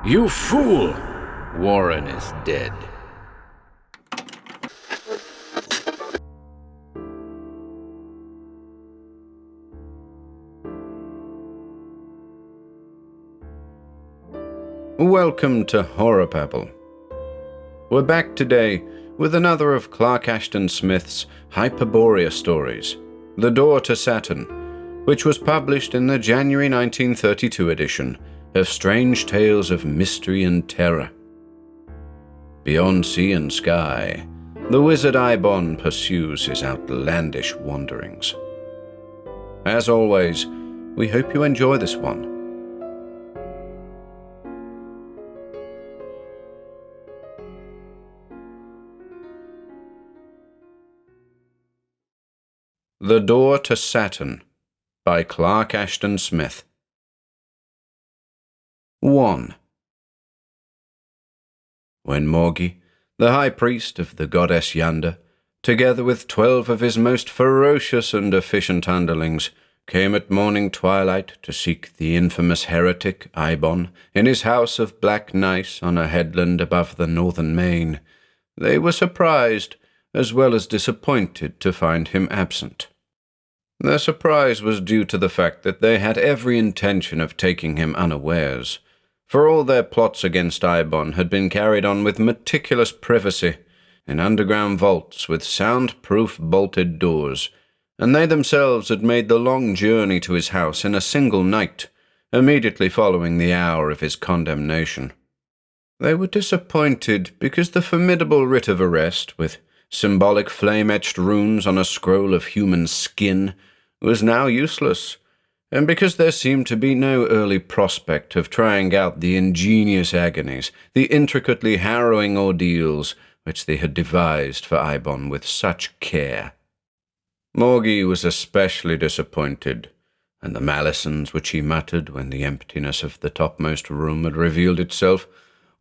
You fool! Warren is dead. Welcome to HorrorBabble. We're back today with another of Clark Ashton Smith's Hyperborea stories, The Door to Saturn, which was published in the January 1932 edition of Strange Tales of Mystery and Terror. Beyond sea and sky, the wizard Eibon pursues his outlandish wanderings. As always, we hope you enjoy this one. The Door to Saturn by Clark Ashton Smith. 1. When Morgi, the high priest of the goddess Yonder, together with 12 of his most ferocious and efficient underlings, came at morning twilight to seek the infamous heretic Eibon in his house of black gneiss on a headland above the northern main, they were surprised as well as disappointed to find him absent. Their surprise was due to the fact that they had every intention of taking him unawares, for all their plots against Eibon had been carried on with meticulous privacy, in underground vaults with sound-proof bolted doors, and they themselves had made the long journey to his house in a single night, immediately following the hour of his condemnation. They were disappointed because the formidable writ of arrest, with symbolic flame-etched runes on a scroll of human skin, was now useless, and because there seemed to be no early prospect of trying out the ingenious agonies, the intricately harrowing ordeals which they had devised for Eibon with such care. Morgi was especially disappointed, and the malisons which he muttered when the emptiness of the topmost room had revealed itself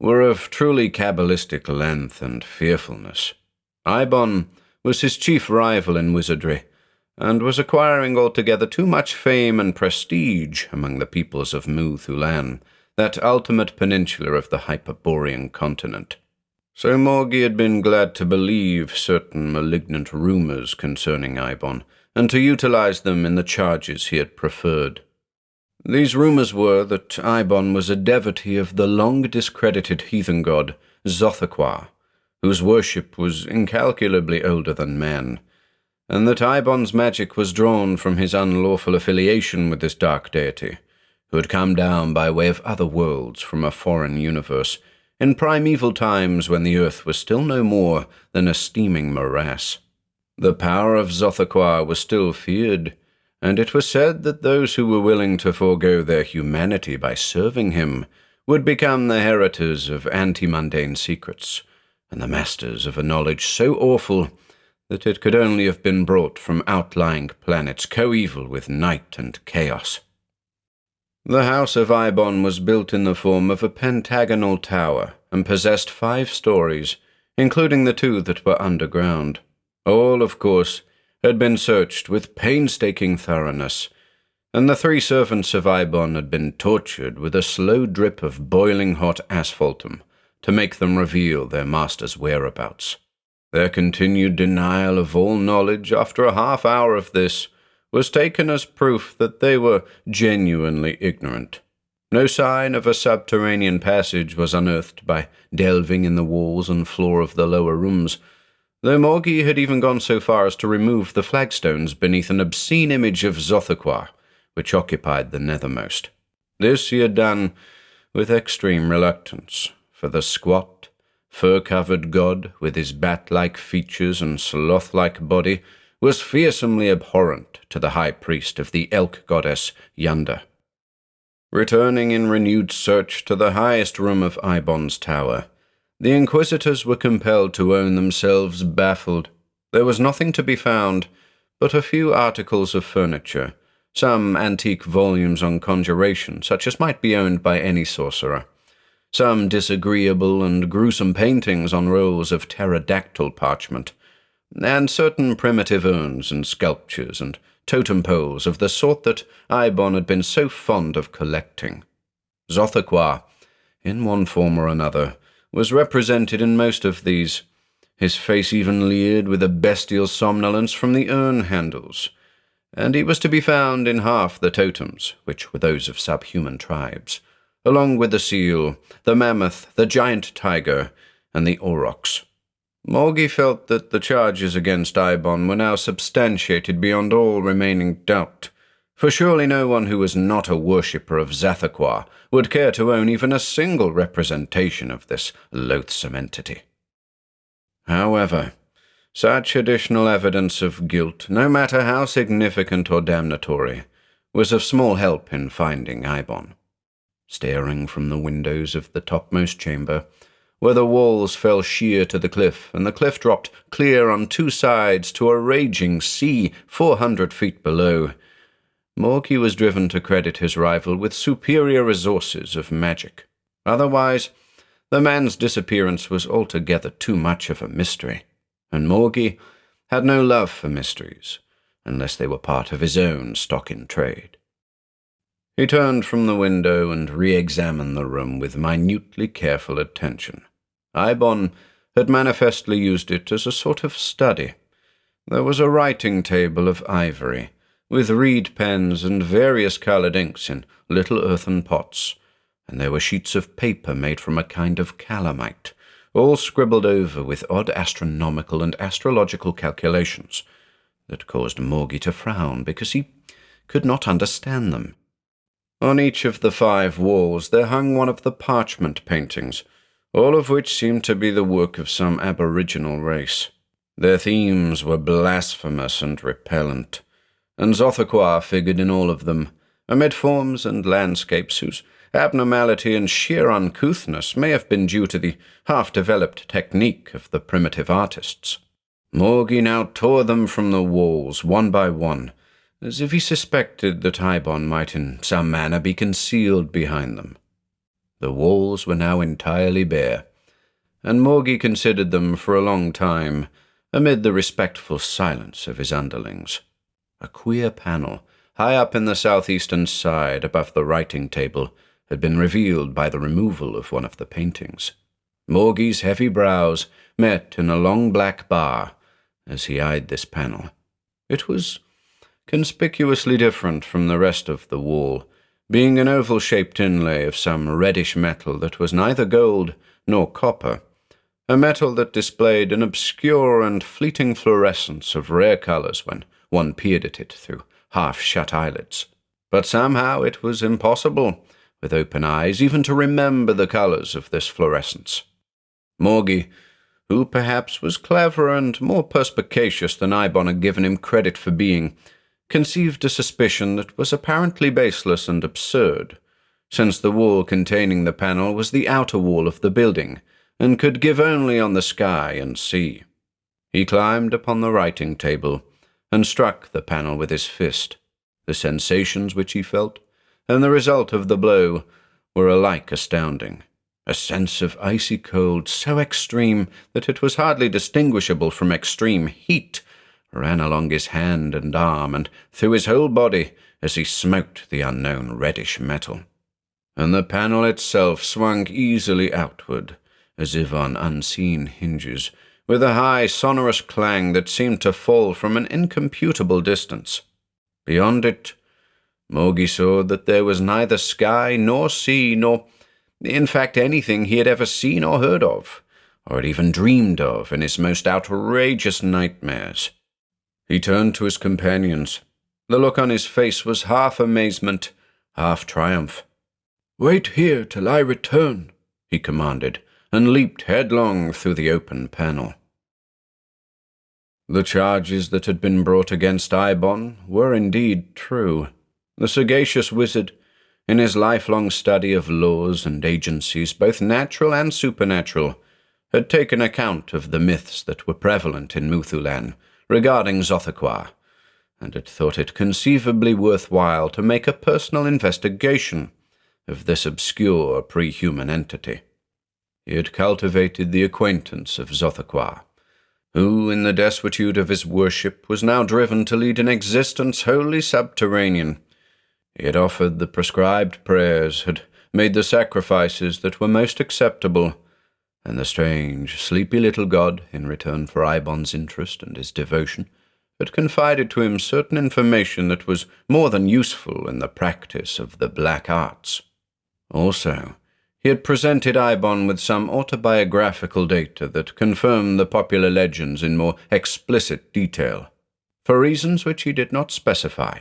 were of truly cabalistic length and fearfulness. Eibon was his chief rival in wizardry, and was acquiring altogether too much fame and prestige among the peoples of Mu-Thulan, that ultimate peninsula of the Hyperborean continent. So Morgi had been glad to believe certain malignant rumors concerning Eibon, and to utilize them in the charges he had preferred. These rumors were that Eibon was a devotee of the long-discredited heathen god Zothaqua, whose worship was incalculably older than man, and that Eibon's magic was drawn from his unlawful affiliation with this dark deity, who had come down by way of other worlds from a foreign universe, in primeval times when the earth was still no more than a steaming morass. The power of Zothaqua was still feared, and it was said that those who were willing to forego their humanity by serving him would become the heritors of anti-mundane secrets, and the masters of a knowledge so awful that it could only have been brought from outlying planets coeval with night and chaos. The house of Eibon was built in the form of a pentagonal tower and possessed 5 stories, including the 2 that were underground. All, of course, had been searched with painstaking thoroughness, and the 3 servants of Eibon had been tortured with a slow drip of boiling hot asphaltum to make them reveal their master's whereabouts. Their continued denial of all knowledge after a half-hour of this was taken as proof that they were genuinely ignorant. No sign of a subterranean passage was unearthed by delving in the walls and floor of the lower rooms, though Morgi had even gone so far as to remove the flagstones beneath an obscene image of Zothaqua, which occupied the nethermost. This he had done with extreme reluctance, for the squat, fur-covered god, with his bat-like features and sloth-like body, was fearsomely abhorrent to the high priest of the elk goddess Yonder. Returning in renewed search to the highest room of Eibon's tower, the inquisitors were compelled to own themselves baffled. There was nothing to be found but a few articles of furniture, some antique volumes on conjuration, such as might be owned by any sorcerer, some disagreeable and gruesome paintings on rolls of pterodactyl parchment, and certain primitive urns and sculptures and totem poles of the sort that Eibon had been so fond of collecting. Zothaqua, in one form or another, was represented in most of these. His face even leered with a bestial somnolence from the urn handles, and he was to be found in half the totems, which were those of subhuman tribes, along with the seal, the mammoth, the giant tiger, and the aurochs. Morgie felt that the charges against Eibon were now substantiated beyond all remaining doubt, for surely no one who was not a worshipper of Zathaqua would care to own even a single representation of this loathsome entity. However, such additional evidence of guilt, no matter how significant or damnatory, was of small help in finding Eibon. Staring from the windows of the topmost chamber, where the walls fell sheer to the cliff, and the cliff dropped clear on two sides to a raging sea 400 feet below, Morgie was driven to credit his rival with superior resources of magic. Otherwise, the man's disappearance was altogether too much of a mystery, and Morgie had no love for mysteries, unless they were part of his own stock in trade. He turned from the window and re-examined the room with minutely careful attention. Eibon had manifestly used it as a sort of study. There was a writing table of ivory, with reed pens and various coloured inks in little earthen pots, and there were sheets of paper made from a kind of calamite, all scribbled over with odd astronomical and astrological calculations that caused Morgie to frown because he could not understand them. On each of the 5 walls there hung one of the parchment paintings, all of which seemed to be the work of some aboriginal race. Their themes were blasphemous and repellent, and Zathaqua figured in all of them, amid forms and landscapes whose abnormality and sheer uncouthness may have been due to the half-developed technique of the primitive artists. Morgie now tore them from the walls, one by one, as if he suspected that Eibon might in some manner be concealed behind them. The walls were now entirely bare, and Morgie considered them for a long time, amid the respectful silence of his underlings. A queer panel, high up in the southeastern side above the writing table, had been revealed by the removal of one of the paintings. Morgie's heavy brows met in a long black bar as he eyed this panel. It was conspicuously different from the rest of the wall, being an oval-shaped inlay of some reddish metal that was neither gold nor copper, a metal that displayed an obscure and fleeting fluorescence of rare colours when one peered at it through half-shut eyelids. But somehow it was impossible, with open eyes, even to remember the colours of this fluorescence. Morgie, who perhaps was cleverer and more perspicacious than Eibon had given him credit for being, conceived a suspicion that was apparently baseless and absurd, since the wall containing the panel was the outer wall of the building, and could give only on the sky and sea. He climbed upon the writing table, and struck the panel with his fist. The sensations which he felt, and the result of the blow, were alike astounding. A sense of icy cold so extreme that it was hardly distinguishable from extreme heat ran along his hand and arm and through his whole body as he smote the unknown reddish metal. And the panel itself swung easily outward, as if on unseen hinges, with a high, sonorous clang that seemed to fall from an incomputable distance. Beyond it, Morgie saw that there was neither sky nor sea, nor, in fact, anything he had ever seen or heard of, or had even dreamed of in his most outrageous nightmares. He turned to his companions. The look on his face was half amazement, half triumph. "Wait here till I return," he commanded, and leaped headlong through the open panel. The charges that had been brought against Eibon were indeed true. The sagacious wizard, in his lifelong study of laws and agencies, both natural and supernatural, had taken account of the myths that were prevalent in Muthulan regarding Zathaqua, and had thought it conceivably worthwhile to make a personal investigation of this obscure pre-human entity. He had cultivated the acquaintance of Zathaqua, who, in the desuetude of his worship, was now driven to lead an existence wholly subterranean. He had offered the prescribed prayers, had made the sacrifices that were most acceptable, and the strange, sleepy little god, in return for Eibon's interest and his devotion, had confided to him certain information that was more than useful in the practice of the black arts. Also, he had presented Eibon with some autobiographical data that confirmed the popular legends in more explicit detail, for reasons which he did not specify.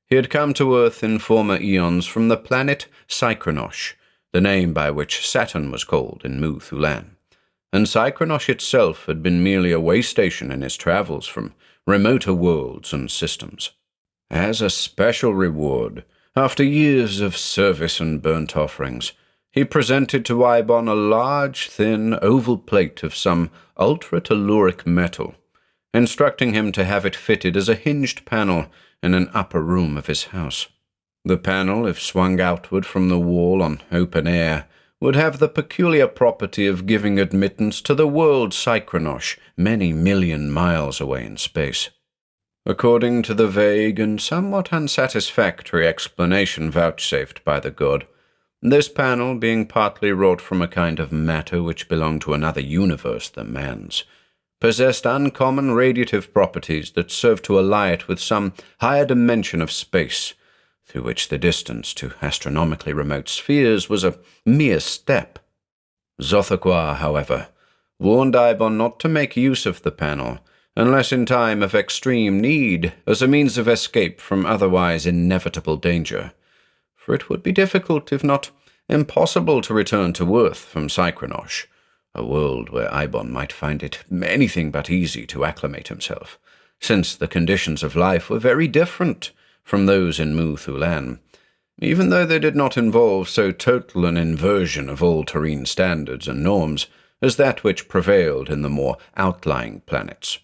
He had come to Earth in former eons from the planet Cycronosh, the name by which Saturn was called in Mu-Thulan, and Cycronosh itself had been merely a way station in his travels from remoter worlds and systems. As a special reward, after years of service and burnt offerings, he presented to Eibon a large, thin, oval plate of some ultra-telluric metal, instructing him to have it fitted as a hinged panel in an upper room of his house. The panel, if swung outward from the wall on open air, would have the peculiar property of giving admittance to the world Cycronosh many million miles away in space. According to the vague and somewhat unsatisfactory explanation vouchsafed by the god, this panel, being partly wrought from a kind of matter which belonged to another universe than man's, possessed uncommon radiative properties that served to ally it with some higher dimension of space, through which the distance to astronomically remote spheres was a mere step. Zothaqua, however, warned Eibon not to make use of the panel, unless in time of extreme need, as a means of escape from otherwise inevitable danger, for it would be difficult, if not impossible, to return to Earth from Cycronosh, a world where Eibon might find it anything but easy to acclimate himself, since the conditions of life were very different from those in Mu-Thulan, even though they did not involve so total an inversion of all terrene standards and norms as that which prevailed in the more outlying planets.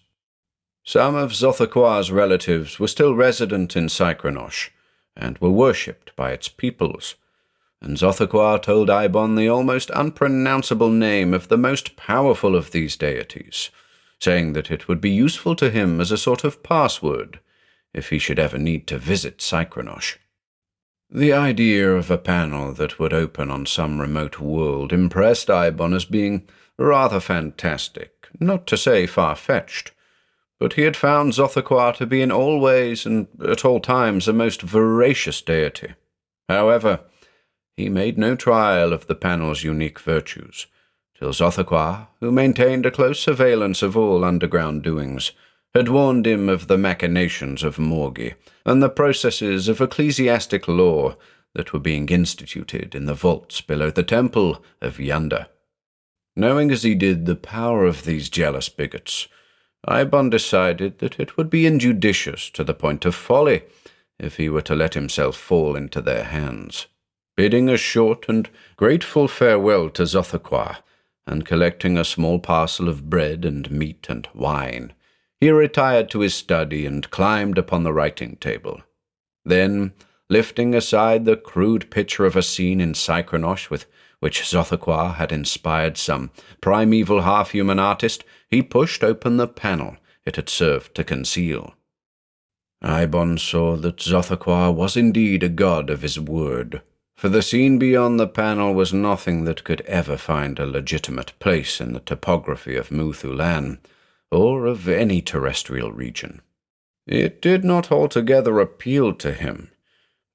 Some of Zothaqua's relatives were still resident in Cycronosh, and were worshipped by its peoples, and Zothaqua told Eibon the almost unpronounceable name of the most powerful of these deities, saying that it would be useful to him as a sort of password if he should ever need to visit Cycronosh. The idea of a panel that would open on some remote world impressed Eibon as being rather fantastic, not to say far-fetched, but he had found Zothaqua to be in all ways and at all times a most voracious deity. However, he made no trial of the panel's unique virtues, till Zothaqua, who maintained a close surveillance of all underground doings, had warned him of the machinations of Morgi and the processes of ecclesiastic law that were being instituted in the vaults below the temple of Yonder. Knowing as he did the power of these jealous bigots, Eibon decided that it would be injudicious to the point of folly if he were to let himself fall into their hands. Bidding a short and grateful farewell to Zothaqua, and collecting a small parcel of bread and meat and wine, he retired to his study and climbed upon the writing table. Then, lifting aside the crude picture of a scene in Cycronosh with which Zothaqua had inspired some primeval half-human artist, he pushed open the panel it had served to conceal. Eibon saw that Zothaqua was indeed a god of his word, for the scene beyond the panel was nothing that could ever find a legitimate place in the topography of Mu-Thulan, or of any terrestrial region. It did not altogether appeal to him,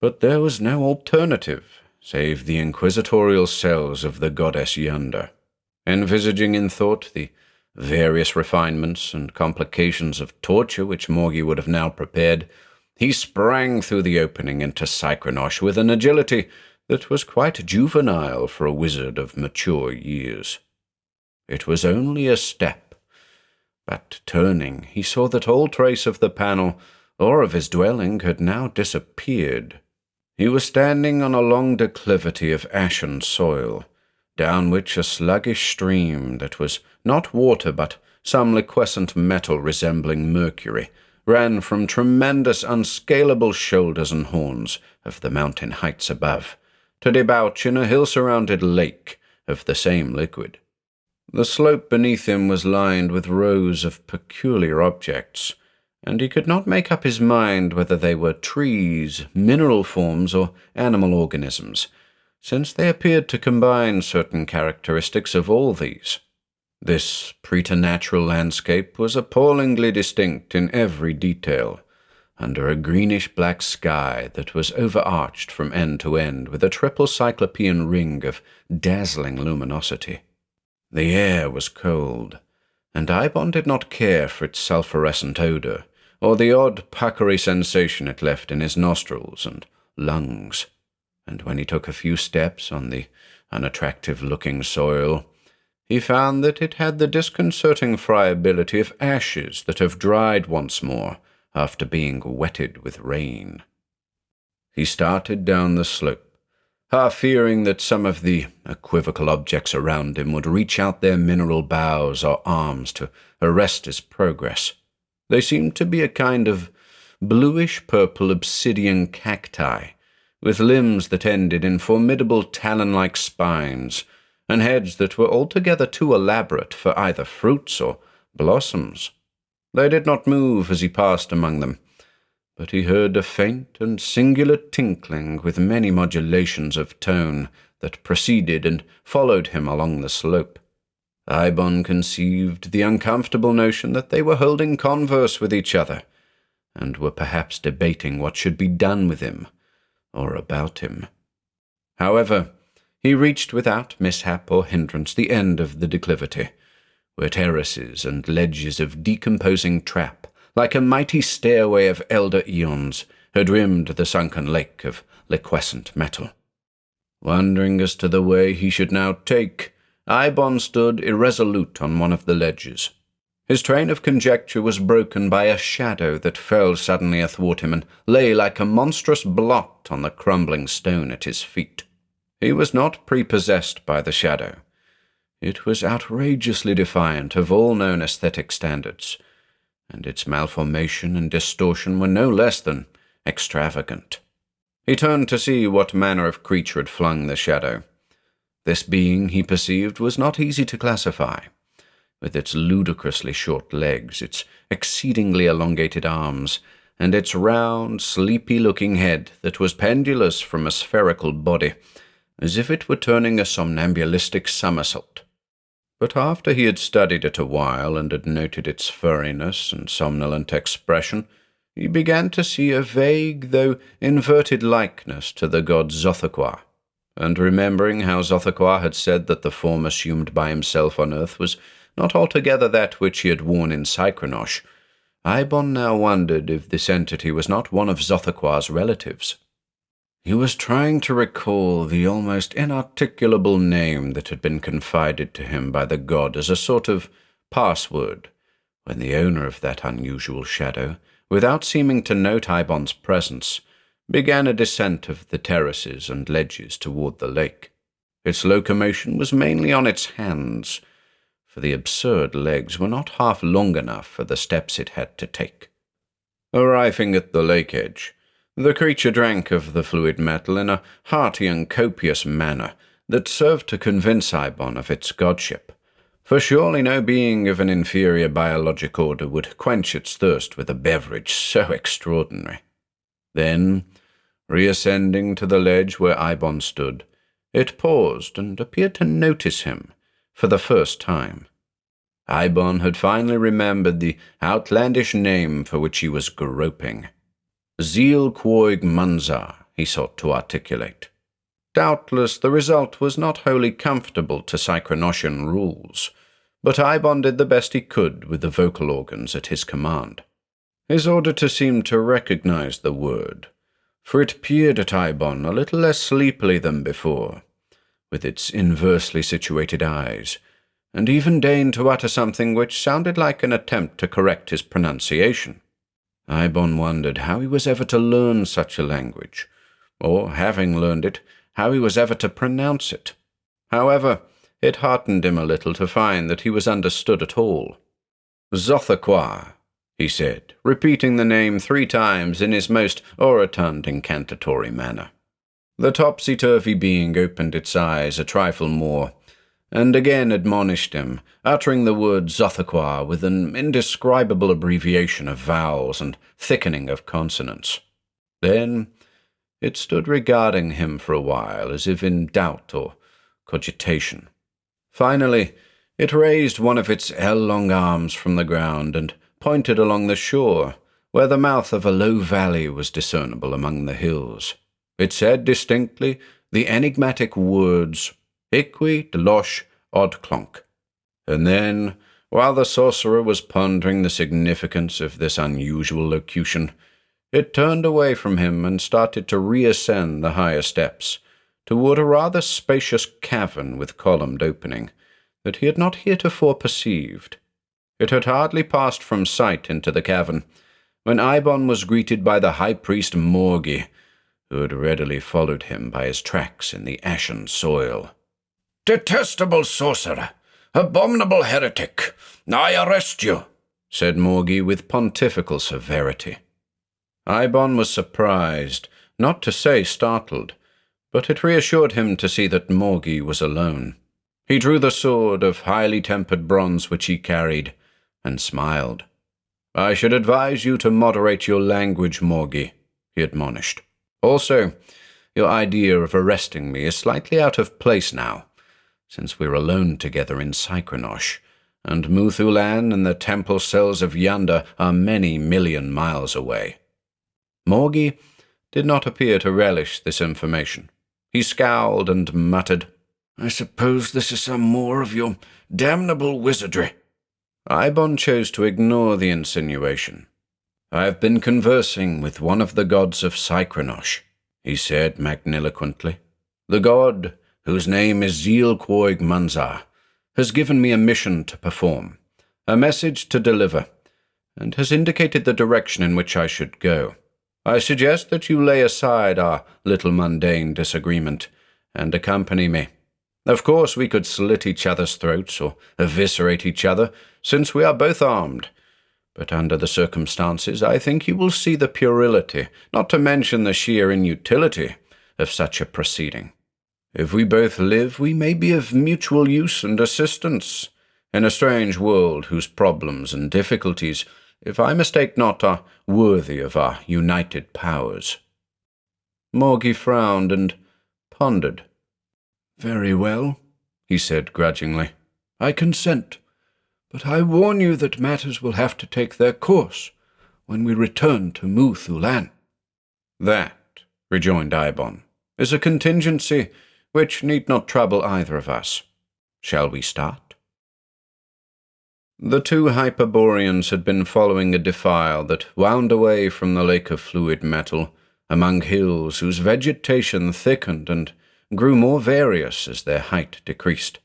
but there was no alternative, save the inquisitorial cells of the goddess Yonder. Envisaging in thought the various refinements and complications of torture which Morgi would have now prepared, he sprang through the opening into Cycronosh with an agility that was quite juvenile for a wizard of mature years. It was only a step, but turning, he saw that all trace of the panel or of his dwelling had now disappeared. He was standing on a long declivity of ashen soil, down which a sluggish stream that was not water but some liquescent metal resembling mercury ran from tremendous unscalable shoulders and horns of the mountain heights above, to debouch in a hill-surrounded lake of the same liquid. The slope beneath him was lined with rows of peculiar objects, and he could not make up his mind whether they were trees, mineral forms, or animal organisms, since they appeared to combine certain characteristics of all these. This preternatural landscape was appallingly distinct in every detail, under a greenish-black sky that was overarched from end to end with a triple cyclopean ring of dazzling luminosity. The air was cold, and Eibon did not care for its sulphurescent odor, or the odd puckery sensation it left in his nostrils and lungs, and when he took a few steps on the unattractive-looking soil, he found that it had the disconcerting friability of ashes that have dried once more after being wetted with rain. He started down the slope, half fearing that some of the equivocal objects around him would reach out their mineral boughs or arms to arrest his progress. They seemed to be a kind of bluish-purple obsidian cacti, with limbs that ended in formidable talon-like spines, and heads that were altogether too elaborate for either fruits or blossoms. They did not move as he passed among them, but he heard a faint and singular tinkling with many modulations of tone that preceded and followed him along the slope. Eibon conceived the uncomfortable notion that they were holding converse with each other, and were perhaps debating what should be done with him, or about him. However, he reached without mishap or hindrance the end of the declivity, where terraces and ledges of decomposing trap, like a mighty stairway of elder eons, had rimmed the sunken lake of liquescent metal. Wondering as to the way he should now take, Eibon stood irresolute on one of the ledges. His train of conjecture was broken by a shadow that fell suddenly athwart him and lay like a monstrous blot on the crumbling stone at his feet. He was not prepossessed by the shadow. It was outrageously defiant of all known aesthetic standards, and its malformation and distortion were no less than extravagant. He turned to see what manner of creature had flung the shadow. This being, he perceived, was not easy to classify. With its ludicrously short legs, its exceedingly elongated arms, and its round, sleepy-looking head that was pendulous from a spherical body, as if it were turning a somnambulistic somersault. But after he had studied it a while and had noted its furriness and somnolent expression, he began to see a vague, though inverted likeness to the god Xothaqua, and remembering how Xothaqua had said that the form assumed by himself on earth was not altogether that which he had worn in Cycronosh, Eibon now wondered if this entity was not one of Xothaqua's relatives. He was trying to recall the almost inarticulable name that had been confided to him by the god as a sort of password, when the owner of that unusual shadow, without seeming to note Eibon's presence, began a descent of the terraces and ledges toward the lake. Its locomotion was mainly on its hands, for the absurd legs were not half long enough for the steps it had to take. Arriving at the lake edge, the creature drank of the fluid metal in a hearty and copious manner that served to convince Eibon of its godship, for surely no being of an inferior biologic order would quench its thirst with a beverage so extraordinary. Then, reascending to the ledge where Eibon stood, it paused and appeared to notice him for the first time. Eibon had finally remembered the outlandish name for which he was groping. Zeal Quoig Munzar, he sought to articulate. Doubtless the result was not wholly comfortable to Cycronotian rules, but Eibon did the best he could with the vocal organs at his command. His auditor seemed to recognize the word, for it peered at Eibon a little less sleepily than before, with its inversely situated eyes, and even deigned to utter something which sounded like an attempt to correct his pronunciation. Eibon wondered how he was ever to learn such a language, or, having learned it, how he was ever to pronounce it. However, it heartened him a little to find that he was understood at all. "Xothaqua," he said, repeating the name 3 times in his most orotund incantatory manner. The topsy-turvy being opened its eyes a trifle more, and again admonished him, uttering the word Xothaqua with an indescribable abbreviation of vowels and thickening of consonants. Then It stood regarding him for a while, as if in doubt or cogitation. Finally, it raised one of its ell-long arms from the ground and pointed along the shore, where the mouth of a low valley was discernible among the hills. It said distinctly the enigmatic words, "Iqui delosh odclonk." And then, while the sorcerer was pondering the significance of this unusual locution, it turned away from him and started to reascend the higher steps, toward a rather spacious cavern with columned opening that he had not heretofore perceived. It had hardly passed from sight into the cavern when Eibon was greeted by the high priest Morgi, who had readily followed him by his tracks in the ashen soil. "Detestable sorcerer! Abominable heretic! I arrest you!" said Morgi with pontifical severity. Eibon was surprised, not to say startled, but it reassured him to see that Morgi was alone. He drew the sword of highly tempered bronze which he carried, and smiled. "I should advise you to moderate your language, Morgi," he admonished. "Also, your idea of arresting me is slightly out of place now, since we're alone together in Cycronosh, and Muthulan and the temple cells of Yonder are many million miles away." Morgi did not appear to relish this information. He scowled and muttered, "I suppose this is some more of your damnable wizardry." Eibon chose to ignore the insinuation. "I have been conversing with one of the gods of Cycronosh," he said magniloquently. "The god, whose name is Zielquoig Manzar, has given me a mission to perform, a message to deliver, and has indicated the direction in which I should go. I suggest that you lay aside our little mundane disagreement and accompany me. Of course, we could slit each other's throats or eviscerate each other, since we are both armed. But under the circumstances, I think you will see the puerility, not to mention the sheer inutility, of such a proceeding. If we both live, we may be of mutual use and assistance in a strange world whose problems and difficulties, if I mistake not, are worthy of our united powers." Morgi frowned and pondered. "Very well," he said grudgingly. "I consent, but I warn you that matters will have to take their course when we return to Muthulan." "That," rejoined Eibon, "is a contingency which need not trouble either of us. Shall we start?" The two Hyperboreans had been following a defile that wound away from the lake of fluid metal, among hills whose vegetation thickened and grew more various as their height decreased.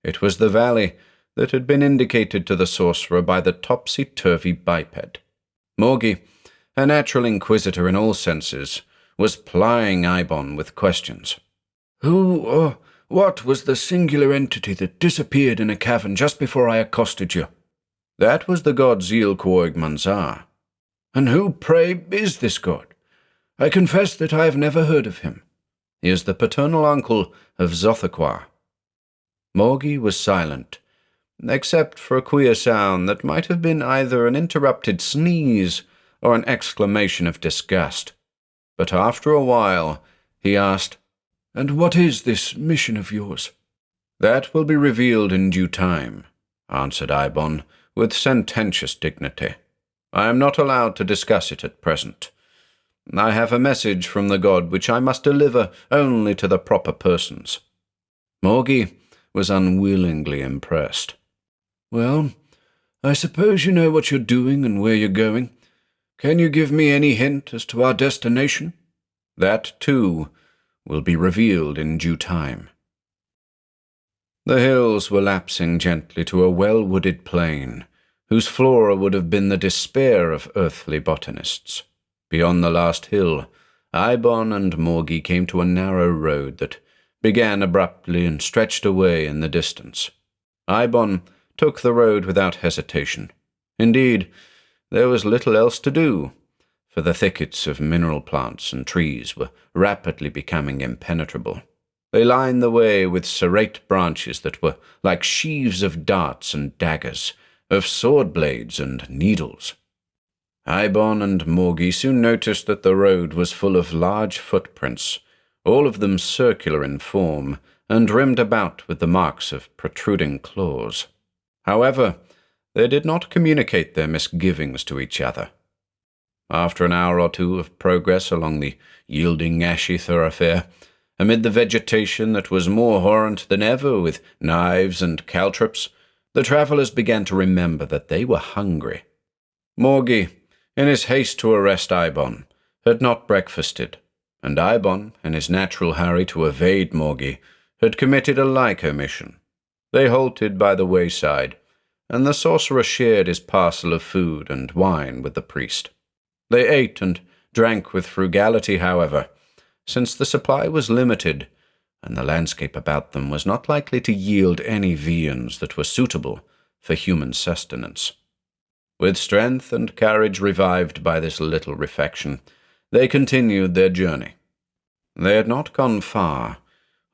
It was the valley that had been indicated to the sorcerer by the topsy-turvy biped. Morgi, a natural inquisitor in all senses, was plying Eibon with questions. "Who or what was the singular entity that disappeared in a cavern just before I accosted you?" "That was the god Zielquoig Manzar." "And who, pray, is this god? I confess that I have never heard of him." "He is the paternal uncle of Zothaqua." Morgi was silent, except for a queer sound that might have been either an interrupted sneeze or an exclamation of disgust. But after a while, he asked, "And what is this mission of yours?" "That will be revealed in due time," answered Eibon with sententious dignity. "I am not allowed to discuss it at present. I have a message from the god which I must deliver only to the proper persons." Morgi was unwillingly impressed. "Well, I suppose you know what you're doing and where you're going. Can you give me any hint as to our destination?" "That, too, will be revealed in due time." The hills were lapsing gently to a well-wooded plain, whose flora would have been the despair of earthly botanists. Beyond the last hill, Eibon and Morgi came to a narrow road that began abruptly and stretched away in the distance. Eibon took the road without hesitation. Indeed, there was little else to do, for the thickets of mineral plants and trees were rapidly becoming impenetrable. They lined the way with serrate branches that were like sheaves of darts and daggers, of sword blades and needles. Eibon and Morgi soon noticed that the road was full of large footprints, all of them circular in form, and rimmed about with the marks of protruding claws. However, they did not communicate their misgivings to each other. After an hour or two of progress along the yielding ashy thoroughfare, amid the vegetation that was more horrent than ever with knives and caltrops, the travellers began to remember that they were hungry. Morgi, in his haste to arrest Eibon, had not breakfasted, and Eibon, in his natural hurry to evade Morgi, had committed a like omission. They halted by the wayside, and the sorcerer shared his parcel of food and wine with the priest. They ate and drank with frugality, however, since the supply was limited, and the landscape about them was not likely to yield any viands that were suitable for human sustenance. With strength and courage revived by this little refection, they continued their journey. They had not gone far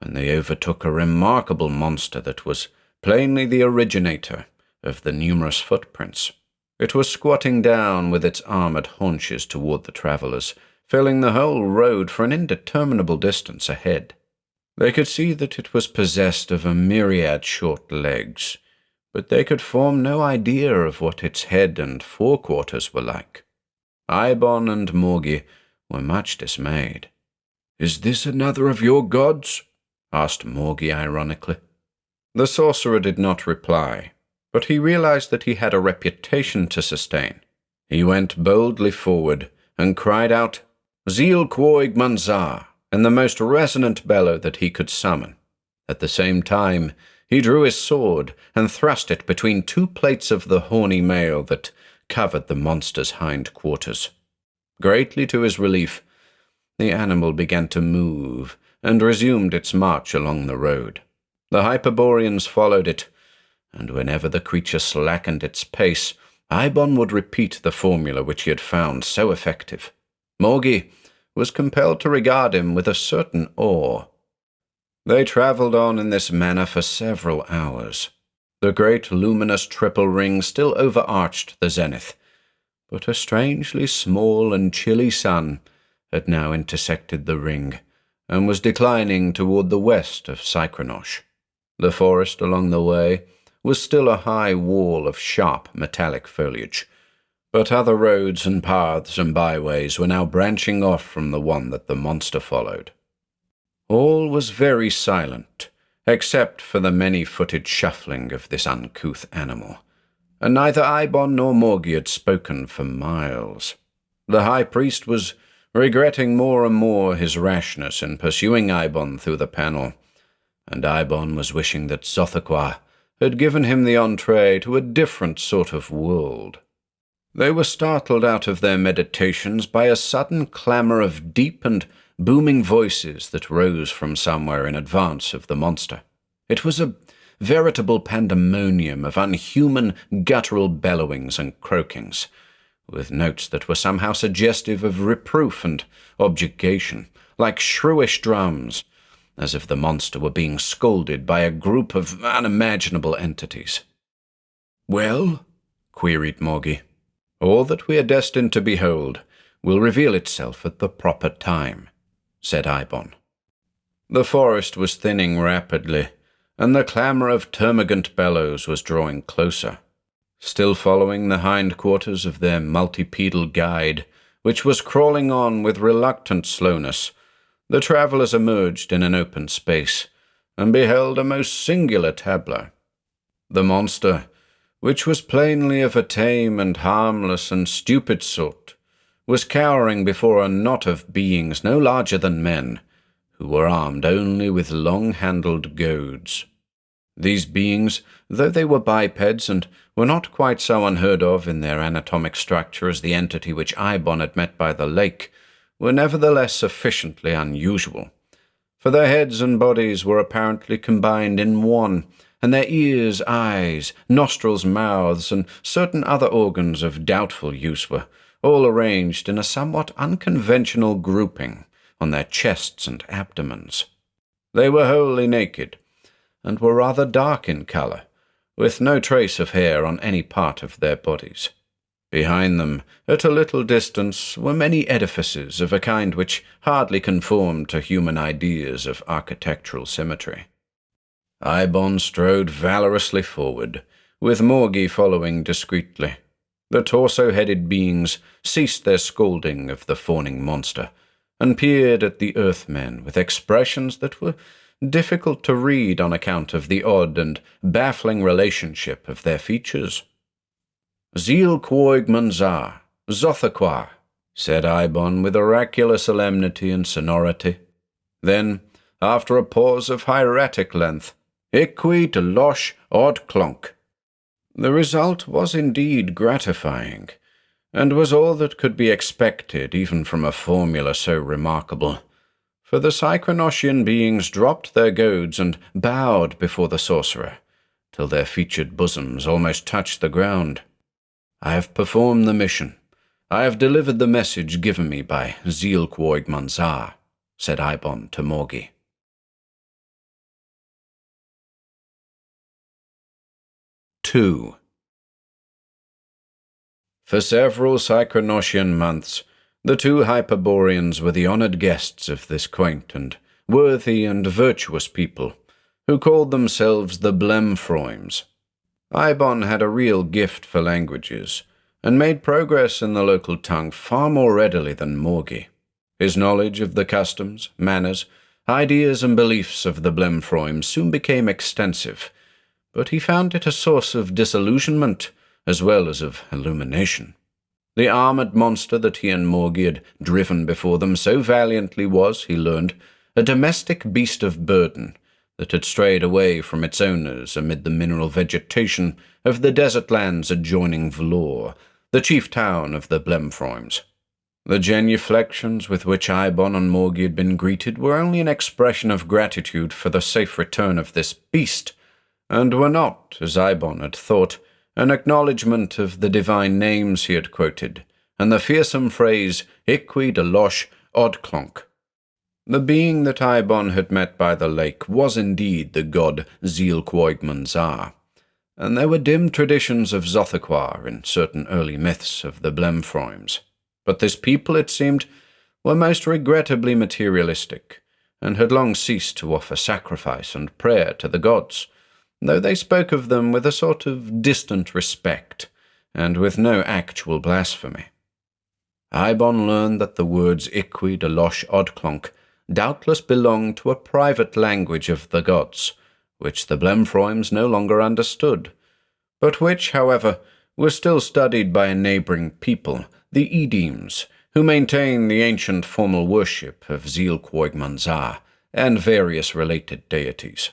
when they overtook a remarkable monster that was plainly the originator of the numerous footprints. It was squatting down with its armored haunches toward the travellers, filling the whole road for an indeterminable distance ahead. They could see that it was possessed of a myriad short legs, but they could form no idea of what its head and forequarters were like. Eibon and Morgi were much dismayed. "Is this another of your gods?" asked Morgi ironically. The sorcerer did not reply, but he realized that he had a reputation to sustain. He went boldly forward and cried out, "Zeal Quoig Manzar," in the most resonant bellow that he could summon. At the same time, he drew his sword and thrust it between two plates of the horny mail that covered the monster's hind quarters. Greatly to his relief, the animal began to move and resumed its march along the road. The Hyperboreans followed it, and whenever the creature slackened its pace, Eibon would repeat the formula which he had found so effective. Morgi was compelled to regard him with a certain awe. They travelled on in this manner for several hours. The great luminous triple ring still overarched the zenith, but a strangely small and chilly sun had now intersected the ring and was declining toward the west of Cycronosh. The forest along the way was still a high wall of sharp metallic foliage, but other roads and paths and byways were now branching off from the one that the monster followed. All was very silent, except for the many-footed shuffling of this uncouth animal, and neither Eibon nor Morgi had spoken for miles. The high priest was regretting more and more his rashness in pursuing Eibon through the panel, and Eibon was wishing that Zothaqua had given him the entree to a different sort of world. They were startled out of their meditations by a sudden clamour of deep and booming voices that rose from somewhere in advance of the monster. It was a veritable pandemonium of unhuman guttural bellowings and croakings, with notes that were somehow suggestive of reproof and objurgation, like shrewish drums, as if the monster were being scolded by a group of unimaginable entities. "Well?" queried Morgi. "All that we are destined to behold will reveal itself at the proper time," said Eibon. The forest was thinning rapidly, and the clamour of termagant bellows was drawing closer. Still following the hindquarters of their multipedal guide, which was crawling on with reluctant slowness, the travellers emerged in an open space, and beheld a most singular tableau. The monster, which was plainly of a tame and harmless and stupid sort, was cowering before a knot of beings no larger than men, who were armed only with long-handled goads. These beings, though they were bipeds and were not quite so unheard of in their anatomic structure as the entity which Eibon had met by the lake, were nevertheless sufficiently unusual, for their heads and bodies were apparently combined in one, and their ears, eyes, nostrils, mouths, and certain other organs of doubtful use were all arranged in a somewhat unconventional grouping on their chests and abdomens. They were wholly naked, and were rather dark in colour, with no trace of hair on any part of their bodies. Behind them, at a little distance, were many edifices of a kind which hardly conformed to human ideas of architectural symmetry. Eibon strode valorously forward, with Morgie following discreetly. The torso-headed beings ceased their scolding of the fawning monster, and peered at the Earthmen with expressions that were difficult to read on account of the odd and baffling relationship of their features. "Zeel Quoig Manzar, Zothaqua," said Eibon with oracular solemnity and sonority. Then, after a pause of hieratic length, "Iqui de losh od clonk." The result was indeed gratifying, and was all that could be expected even from a formula so remarkable, for the Psychronosian beings dropped their goads and bowed before the sorcerer, till their featured bosoms almost touched the ground. "I have performed the mission. I have delivered the message given me by Zeel Quoig Manzar," said Eibon to Morgie. 2. For several Psychronosian months, the two Hyperboreans were the honoured guests of this quaint and worthy and virtuous people, who called themselves the Blemfroims. Eibon had a real gift for languages, and made progress in the local tongue far more readily than Morgie. His knowledge of the customs, manners, ideas and beliefs of the Blemfroims soon became extensive, but he found it a source of disillusionment as well as of illumination. The armoured monster that he and Morgie had driven before them so valiantly was, he learned, a domestic beast of burden that had strayed away from its owners amid the mineral vegetation of the desert lands adjoining Vlor, the chief town of the Blemfroims. The genuflections with which Eibon and Morgie had been greeted were only an expression of gratitude for the safe return of this beast, and were not, as Eibon had thought, an acknowledgment of the divine names he had quoted, and the fearsome phrase, "Iqui de losh odclonk." The being that Eibon had met by the lake was indeed the god Zeel Quoig Manzar, and there were dim traditions of Zothaqua in certain early myths of the Blemfroims. But this people, it seemed, were most regrettably materialistic, and had long ceased to offer sacrifice and prayer to the gods, though they spoke of them with a sort of distant respect, and with no actual blasphemy. Eibon learned that the words Iqui de losh odclonk doubtless belonged to a private language of the gods, which the Blemfroims no longer understood, but which, however, was still studied by a neighbouring people, the Eibons, who maintain the ancient formal worship of Zeel Quoig Manzar and various related deities.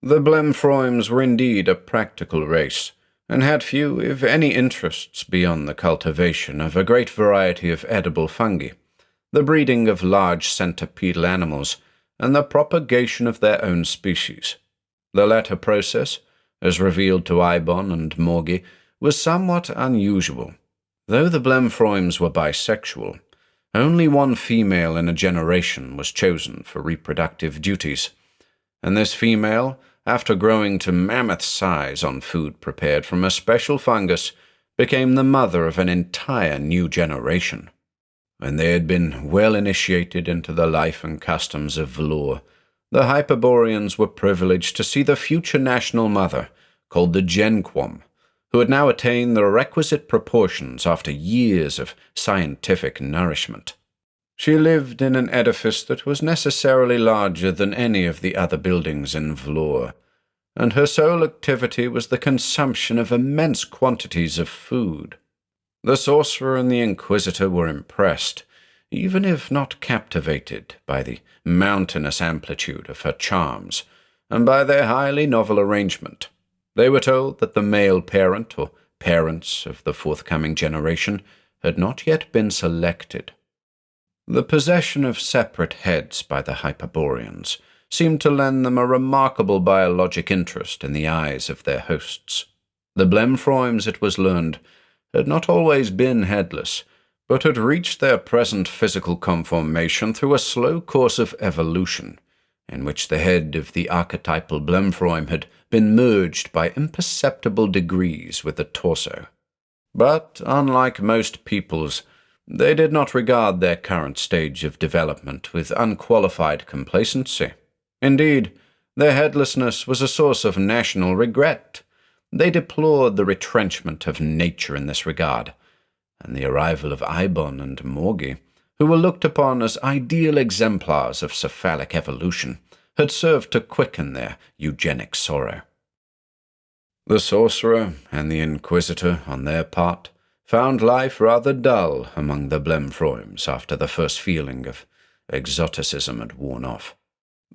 The Blemfroims were indeed a practical race, and had few, if any, interests beyond the cultivation of a great variety of edible fungi, the breeding of large centipedal animals, and the propagation of their own species. The latter process, as revealed to Eibon and Morgie, was somewhat unusual. Though the Blemfroims were bisexual, only one female in a generation was chosen for reproductive duties, and this female, after growing to mammoth size on food prepared from a special fungus, became the mother of an entire new generation. When they had been well initiated into the life and customs of Vlor, the Hyperboreans were privileged to see the future national mother, called the Genquom, who had now attained the requisite proportions after years of scientific nourishment. She lived in an edifice that was necessarily larger than any of the other buildings in Vlor, and her sole activity was the consumption of immense quantities of food. The sorcerer and the inquisitor were impressed, even if not captivated, by the mountainous amplitude of her charms, and by their highly novel arrangement. They were told that the male parent or parents of the forthcoming generation had not yet been selected. The possession of separate heads by the Hyperboreans seemed to lend them a remarkable biologic interest in the eyes of their hosts. The Blemfroims, it was learned, had not always been headless, but had reached their present physical conformation through a slow course of evolution, in which the head of the archetypal Blemfroim had been merged by imperceptible degrees with the torso. But, unlike most peoples, they did not regard their current stage of development with unqualified complacency. Indeed, their headlessness was a source of national regret. They deplored the retrenchment of nature in this regard, and the arrival of Eibon and Morgi, who were looked upon as ideal exemplars of cephalic evolution, had served to quicken their eugenic sorrow. The sorcerer and the inquisitor, on their part, found life rather dull among the Blemfroims after the first feeling of exoticism had worn off.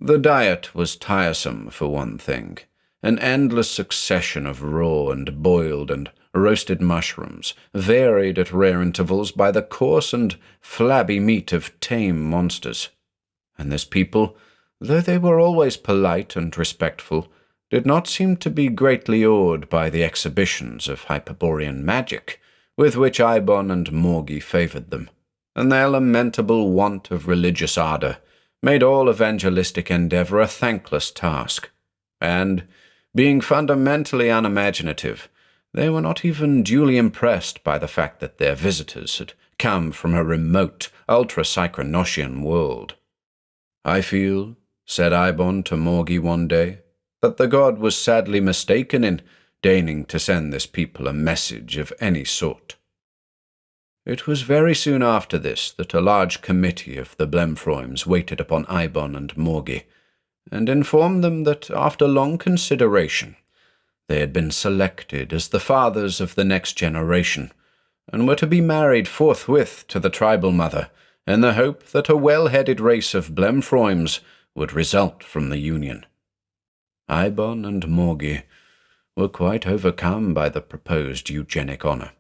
The diet was tiresome, for one thing, an endless succession of raw and boiled and roasted mushrooms, varied at rare intervals by the coarse and flabby meat of tame monsters. And this people, though they were always polite and respectful, did not seem to be greatly awed by the exhibitions of Hyperborean magic with which Eibon and Morgi favoured them, and their lamentable want of religious ardour made all evangelistic endeavour a thankless task, and, being fundamentally unimaginative, they were not even duly impressed by the fact that their visitors had come from a remote, ultra-Psychronosian world. "I feel," said Eibon to Morgi one day, "that the god was sadly mistaken in deigning to send this people a message of any sort." It was very soon after this that a large committee of the Blemfroims waited upon Eibon and Morgi, and informed them that after long consideration they had been selected as the fathers of the next generation, and were to be married forthwith to the tribal mother, in the hope that a well-headed race of Blemfroims would result from the union. Eibon and Morgi were quite overcome by the proposed eugenic honour.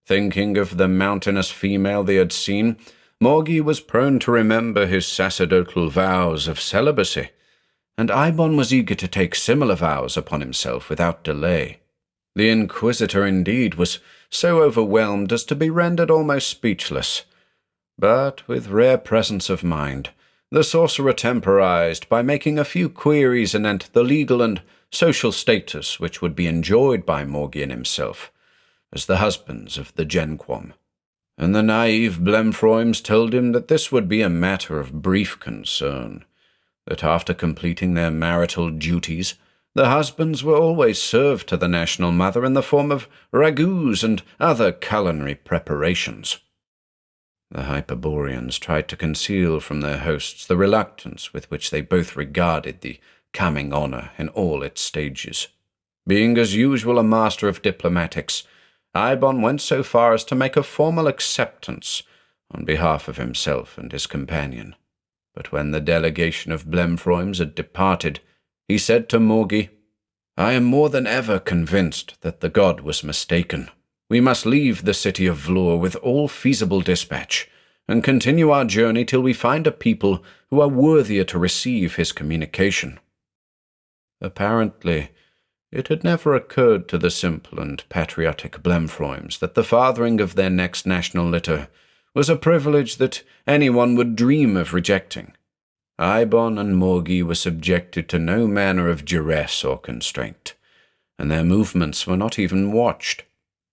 Thinking of the mountainous female they had seen, Morgi was prone to remember his sacerdotal vows of celibacy, and Eibon was eager to take similar vows upon himself without delay. The inquisitor, indeed, was so overwhelmed as to be rendered almost speechless, but with rare presence of mind, the sorcerer temporized by making a few queries anent the legal and social status which would be enjoyed by Morgi and himself, as the husbands of the Genquom, and the naive Blemfroims told him that this would be a matter of brief concern, that after completing their marital duties, the husbands were always served to the national mother in the form of ragouts and other culinary preparations. The Hyperboreans tried to conceal from their hosts the reluctance with which they both regarded the coming honour in all its stages. Being as usual a master of diplomatics, Eibon went so far as to make a formal acceptance on behalf of himself and his companion. But when the delegation of Blemfroims had departed, he said to Morgi, "I am more than ever convinced that the god was mistaken. We must leave the city of Vlor with all feasible dispatch, and continue our journey till we find a people who are worthier to receive his communication." Apparently, it had never occurred to the simple and patriotic Blemfroims that the fathering of their next national litter was a privilege that anyone would dream of rejecting. Eibon and Morgi were subjected to no manner of duress or constraint, and their movements were not even watched.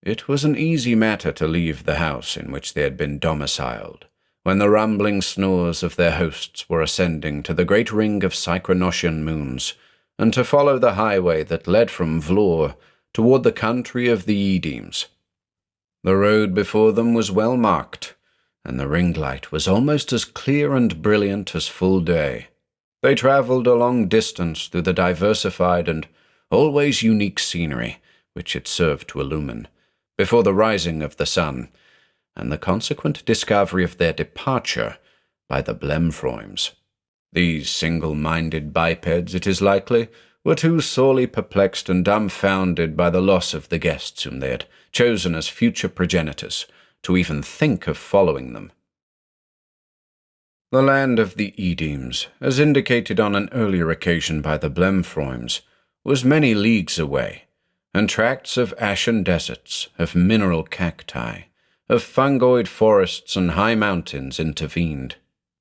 It was an easy matter to leave the house in which they had been domiciled, when the rumbling snores of their hosts were ascending to the great ring of Psychronosian moons, and to follow the highway that led from Vlor toward the country of the Edems. The road before them was well marked, and the ring light was almost as clear and brilliant as full day. They travelled a long distance through the diversified and always unique scenery which it served to illumine, before the rising of the sun, and the consequent discovery of their departure by the Blemfroims. These single-minded bipeds, it is likely, were too sorely perplexed and dumbfounded by the loss of the guests whom they had chosen as future progenitors, to even think of following them. The land of the Edems, as indicated on an earlier occasion by the Blemfroims, was many leagues away, and tracts of ashen deserts, of mineral cacti, of fungoid forests and high mountains intervened.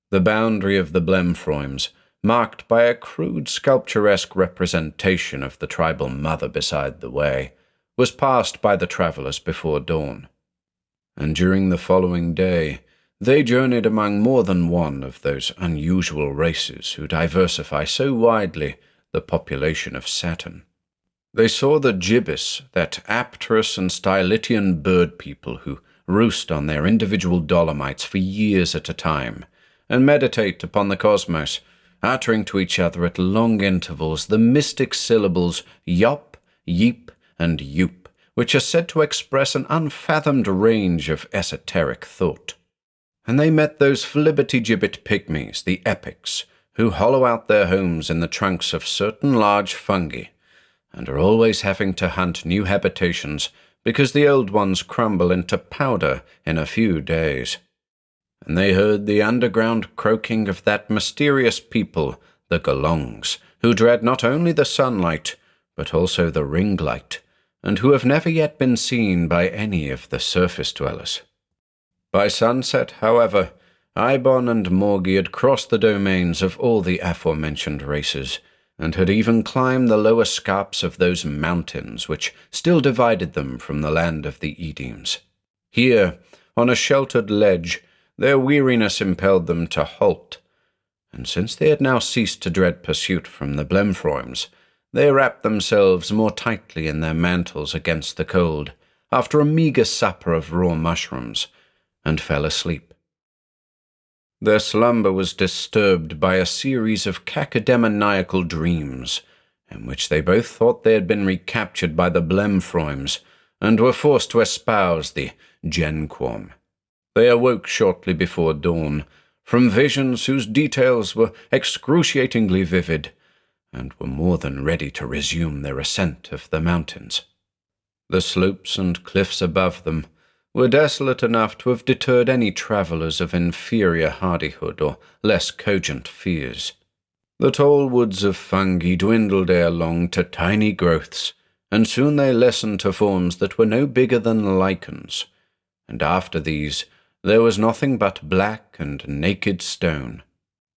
The boundary of the Blemfroims, marked by a crude sculpturesque representation of the tribal mother beside the way, was passed by the travellers before dawn, and during the following day they journeyed among more than one of those unusual races who diversify so widely the population of Saturn. They saw the gibbous, that Apterous and Stylitian bird people who roost on their individual dolomites for years at a time, and meditate upon the cosmos, uttering to each other at long intervals the mystic syllables yop, yeep, and yoop, which are said to express an unfathomed range of esoteric thought. And they met those flibbertigibbet pygmies, the epics, who hollow out their homes in the trunks of certain large fungi, and are always having to hunt new habitations because the old ones crumble into powder in a few days. And they heard the underground croaking of that mysterious people, the Golongs, who dread not only the sunlight, but also the ring light, and who have never yet been seen by any of the surface dwellers. By sunset, however, Eibon and Morgi had crossed the domains of all the aforementioned races, and had even climbed the lower scarps of those mountains which still divided them from the land of the Edems. Here, on a sheltered ledge, their weariness impelled them to halt, and since they had now ceased to dread pursuit from the Blemfroims, they wrapped themselves more tightly in their mantles against the cold, after a meagre supper of raw mushrooms, and fell asleep. Their slumber was disturbed by a series of cacodemoniacal dreams, in which they both thought they had been recaptured by the Blemfroims, and were forced to espouse the Genquorm. They awoke shortly before dawn, from visions whose details were excruciatingly vivid, and were more than ready to resume their ascent of the mountains. The slopes and cliffs above them were desolate enough to have deterred any travellers of inferior hardihood or less cogent fears. The tall woods of fungi dwindled ere long to tiny growths, and soon they lessened to forms that were no bigger than lichens, and after these there was nothing but black and naked stone.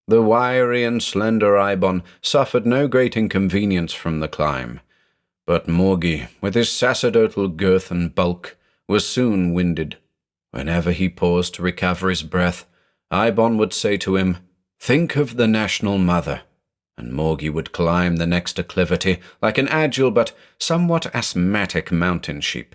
The wiry and slender Eibon suffered no great inconvenience from the climb, but Morgi, with his sacerdotal girth and bulk, was soon winded. Whenever he paused to recover his breath, Eibon would say to him, "Think of the National Mother," and Morgi would climb the next acclivity like an agile but somewhat asthmatic mountain sheep.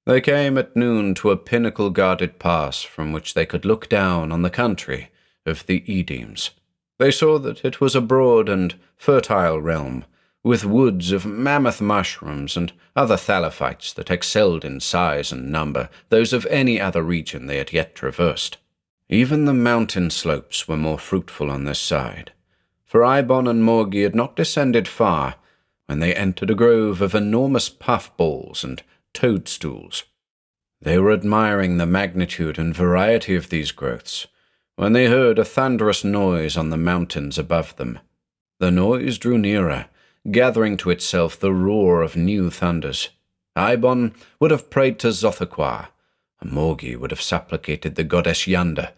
They came at noon to a pinnacle-guarded pass from which they could look down on the country of the Edems. They saw that it was a broad and fertile realm, with woods of mammoth mushrooms and other thallophytes that excelled in size and number those of any other region they had yet traversed. Even the mountain slopes were more fruitful on this side, for Eibon and Morgi had not descended far when they entered a grove of enormous puffballs and toadstools. They were admiring the magnitude and variety of these growths when they heard a thunderous noise on the mountains above them. The noise drew nearer, gathering to itself the roar of new thunders. Eibon would have prayed to Zothaqua, and Morgi would have supplicated the goddess Yanda,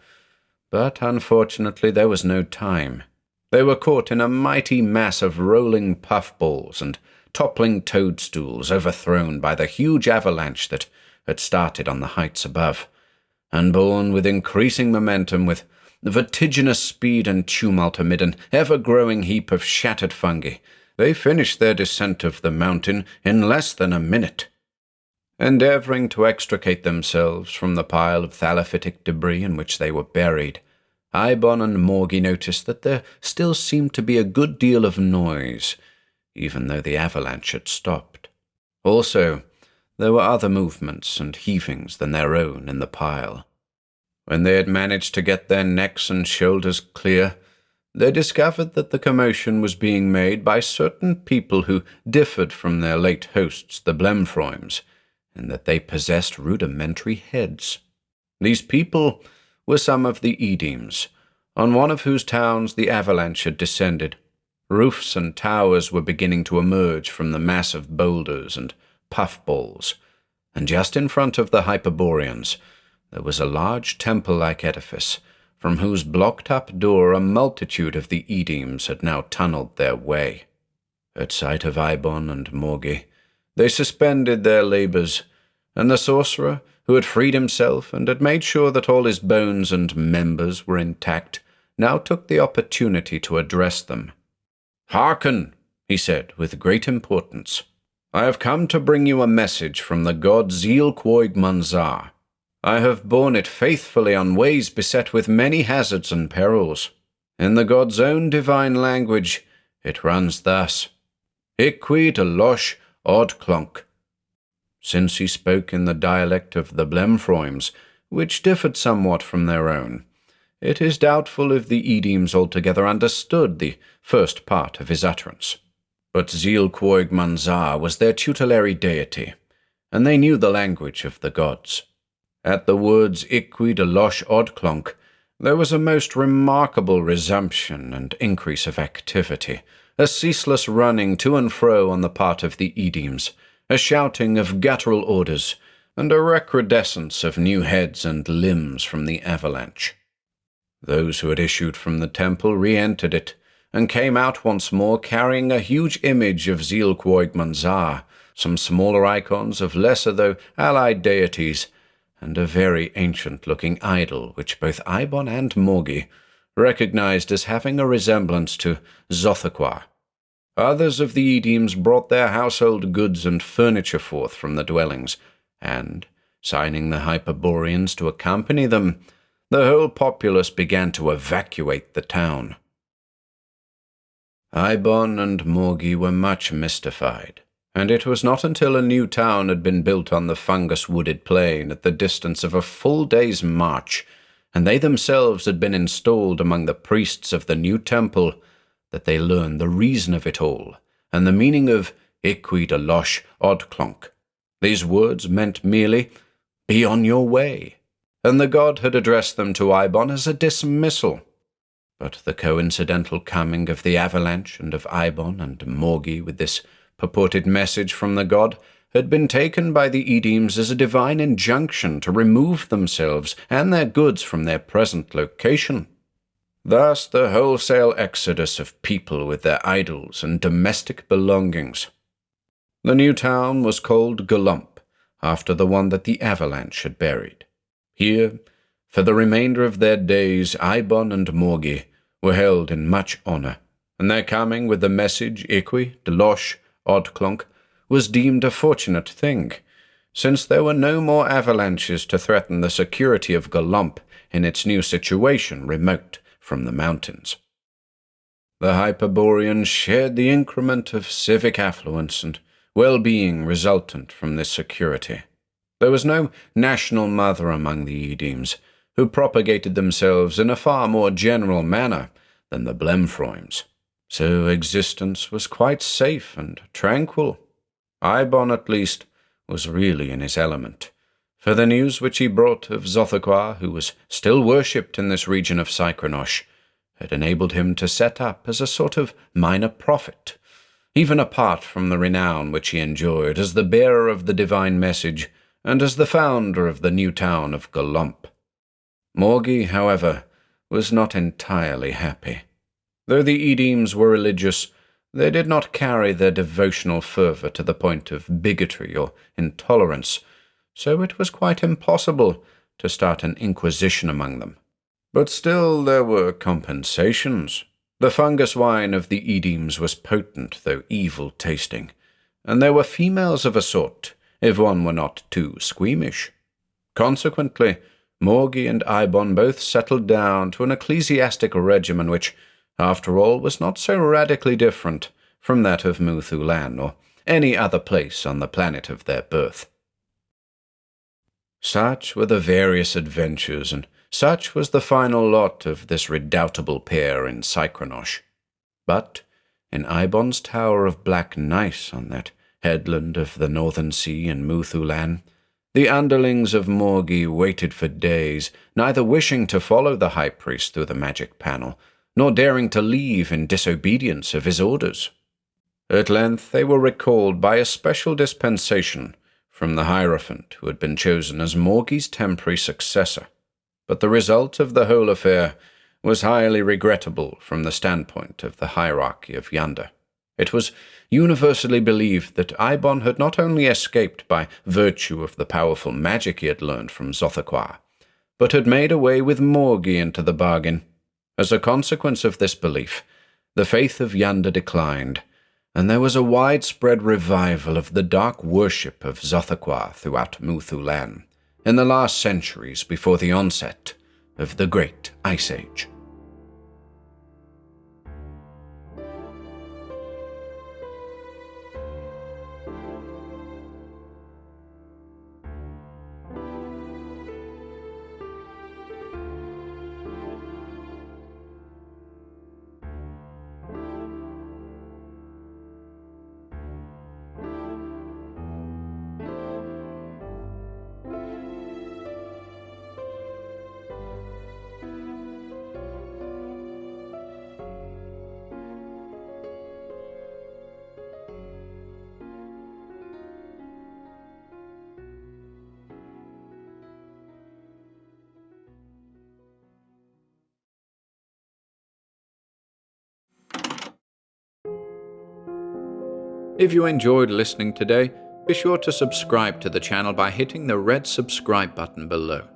but unfortunately there was no time. They were caught in a mighty mass of rolling puffballs and toppling toadstools overthrown by the huge avalanche that had started on the heights above, and borne with increasing momentum, with vertiginous speed and tumult amid an ever-growing heap of shattered fungi, they finished their descent of the mountain in less than a minute. Endeavouring to extricate themselves from the pile of thallophytic debris in which they were buried, Eibon and Morgi noticed that there still seemed to be a good deal of noise, even though the avalanche had stopped. Also, there were other movements and heavings than their own in the pile. When they had managed to get their necks and shoulders clear, they discovered that the commotion was being made by certain people who differed from their late hosts, the Blemfroims, in that they possessed rudimentary heads. These people were some of the Edems, on one of whose towns the avalanche had descended. Roofs and towers were beginning to emerge from the mass of boulders and puffballs, and just in front of the Hyperboreans there was a large temple-like edifice, from whose blocked-up door a multitude of the Edems had now tunneled their way. At sight of Eibon and Morgi, they suspended their labours, and the sorcerer, who had freed himself and had made sure that all his bones and members were intact, now took the opportunity to address them. "Hearken," he said with great importance. "I have come to bring you a message from the god Ziel-Quoig-Manzar. I have borne it faithfully on ways beset with many hazards and perils. In the god's own divine language, it runs thus: Iqui de losh od clonk." Since he spoke in the dialect of the Blemfroims, which differed somewhat from their own, it is doubtful if the Edems altogether understood the first part of his utterance. But Ziel-Quoig-Manzar was their tutelary deity, and they knew the language of the gods. At the words Iqui de losh od clonk, there was a most remarkable resumption and increase of activity, a ceaseless running to and fro on the part of the Edems, a shouting of guttural orders, and a recrudescence of new heads and limbs from the avalanche. Those who had issued from the temple re-entered it, and came out once more carrying a huge image of Ziel-Quoig-Manzar, some smaller icons of lesser though allied deities, and a very ancient-looking idol which both Eibon and Morgi recognized as having a resemblance to Xothaqua. Others of the Edems brought their household goods and furniture forth from the dwellings, and, signing the Hyperboreans to accompany them, the whole populace began to evacuate the town. Eibon and Morgi were much mystified, and it was not until a new town had been built on the fungus-wooded plain at the distance of a full day's march, and they themselves had been installed among the priests of the new temple, that they learned the reason of it all, and the meaning of Iqui de losh od clonk. These words meant merely, "Be on your way," and the god had addressed them to Eibon as a dismissal. But the coincidental coming of the avalanche and of Eibon and Morgi with this purported message from the god had been taken by the Edems as a divine injunction to remove themselves and their goods from their present location. Thus the wholesale exodus of people with their idols and domestic belongings. The new town was called Galump, after the one that the avalanche had buried. Here, for the remainder of their days, Eibon and Morgi were held in much honor, and their coming with the message Iqui de losh od clonk was deemed a fortunate thing, since there were no more avalanches to threaten the security of Galump in its new situation remote from the mountains. The Hyperboreans shared the increment of civic affluence and well-being resultant from this security. There was no national mother among the Edems, who propagated themselves in a far more general manner than the Blemfroims, so existence was quite safe and tranquil. Eibon, at least, was really in his element, for the news which he brought of Xothaqua, who was still worshipped in this region of Cycronosh, had enabled him to set up as a sort of minor prophet, even apart from the renown which he enjoyed as the bearer of the divine message and as the founder of the new town of Galump. Morgi, however, was not entirely happy. Though the Edems were religious, they did not carry their devotional fervor to the point of bigotry or intolerance, so it was quite impossible to start an inquisition among them. But still there were compensations. The fungus wine of the Edems was potent though evil-tasting, and there were females of a sort, if one were not too squeamish. Consequently, Morgi and Eibon both settled down to an ecclesiastic regimen which, after all, was not so radically different from that of Muthulan or any other place on the planet of their birth. Such were the various adventures, and such was the final lot of this redoubtable pair in Cycronosh. But in Eibon's tower of black gneiss on that headland of the northern sea in Muthulan, the underlings of Morgi waited for days, neither wishing to follow the high priest through the magic panel, nor daring to leave in disobedience of his orders. At length they were recalled by a special dispensation from the Hierophant who had been chosen as Morgi's temporary successor, but the result of the whole affair was highly regrettable from the standpoint of the hierarchy of Yonder. It was universally believed that Eibon had not only escaped by virtue of the powerful magic he had learned from Zothaqua, but had made away with Morgi into the bargain. As a consequence of this belief, the faith of Yanda declined, and there was a widespread revival of the dark worship of Zothaqua throughout Muthulan in the last centuries before the onset of the Great Ice Age. If you enjoyed listening today, be sure to subscribe to the channel by hitting the red subscribe button below.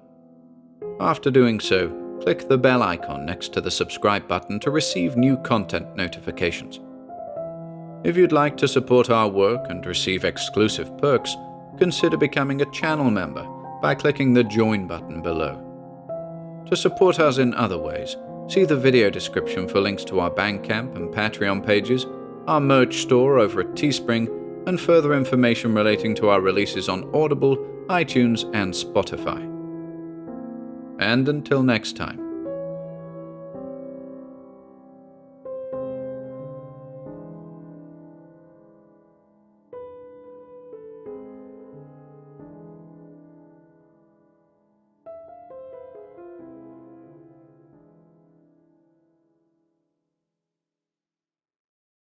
After doing so, click the bell icon next to the subscribe button to receive new content notifications. If you'd like to support our work and receive exclusive perks, consider becoming a channel member by clicking the join button below. To support us in other ways, see the video description for links to our Bandcamp and Patreon pages, our merch store over at Teespring, and further information relating to our releases on Audible, iTunes, and Spotify. And until next time,